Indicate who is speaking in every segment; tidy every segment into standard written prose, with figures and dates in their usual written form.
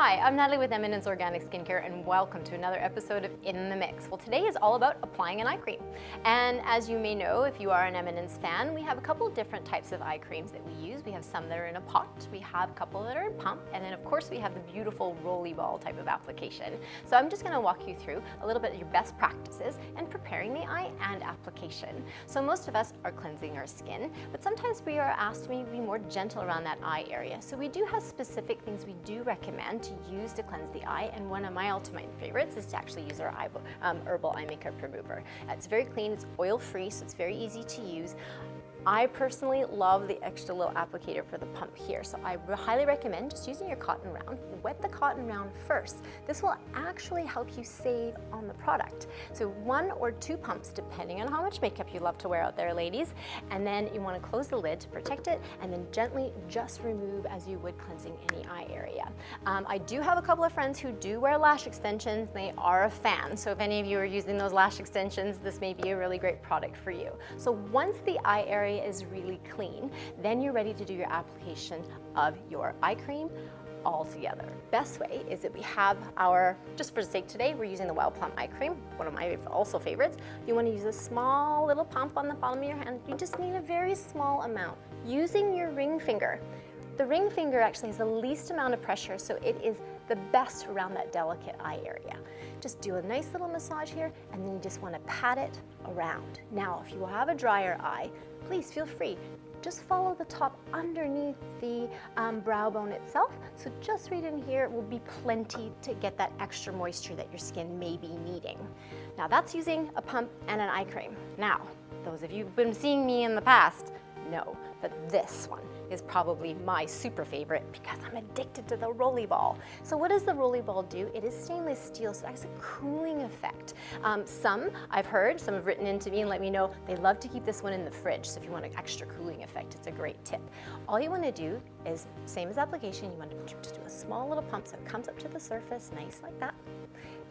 Speaker 1: Hi, I'm Natalie with Eminence Organic Skincare and welcome to another episode of In the Mix. Well, today is all about applying an eye cream. And as you may know, if you are an Eminence fan, we have a couple of different types of eye creams that we use. We have some that are in a pot, we have a couple that are in pump, and then of course we have the beautiful rolly ball type of application. So I'm just going to walk you through a little bit of your best practices in preparing the eye and application. So most of us are cleansing our skin, but sometimes we are asked to be more gentle around that eye area. So we do have specific things we do recommend to use to cleanse the eye, and one of my ultimate favorites is to actually use our herbal eye makeup remover. It's very clean, it's oil-free, so it's very easy to use. I personally love the extra little applicator for the pump here, so I highly recommend just using your cotton round. Wet the cotton round first. This will actually help you save on the product. So 1 or 2 pumps, depending on how much makeup you love to wear out there, ladies. And then you want to close the lid to protect it, and then gently just remove as you would cleansing any eye area. I do have a couple of friends who do wear lash extensions. They are a fan, so if any of you are using those lash extensions, this may be a really great product for you. So once the eye area is really clean, then you're ready to do your application of your eye cream all together. Best way is that we have our, just for sake today, we're using the Wild Plum eye cream, one of my also favorites. You want to use a small little pump on the bottom of your hand. You just need a very small amount. Using your ring finger. The ring finger actually has the least amount of pressure, so it is the best around that delicate eye area. Just do a nice little massage here, and then you just want to pat it around. Now, if you have a drier eye, please feel free. Just follow the top underneath the brow bone itself. So just right in here will be plenty to get that extra moisture that your skin may be needing. Now that's using a pump and an eye cream. Now, those of you who've been seeing me in the past know that this one is probably my super favorite because I'm addicted to the rolly ball. So what does the rolly ball do? It is stainless steel, so it has a cooling effect. Some I've heard, some have written into me and let me know they love to keep this one in the fridge. So if you want an extra cooling effect, it's a great tip. All you want to do is, same as application, you want to just do a small little pump so it comes up to the surface, nice like that.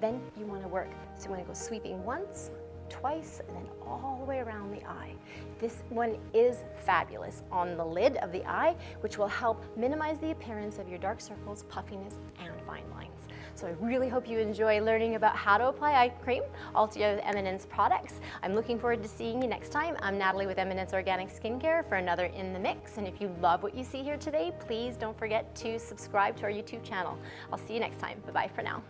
Speaker 1: Then you want to work, so you want to go sweeping once, twice, and then all the way around the eye. This one is fabulous on the lid of the eye, which will help minimize the appearance of your dark circles, puffiness, and fine lines. So I really hope you enjoy learning about how to apply eye cream all to your Eminence products. I'm looking forward to seeing you next time. I'm Natalie with Eminence Organic Skincare for another In the Mix. And if you love what you see here today, please don't forget to subscribe to our YouTube channel. I'll see you next time. Bye-bye for now.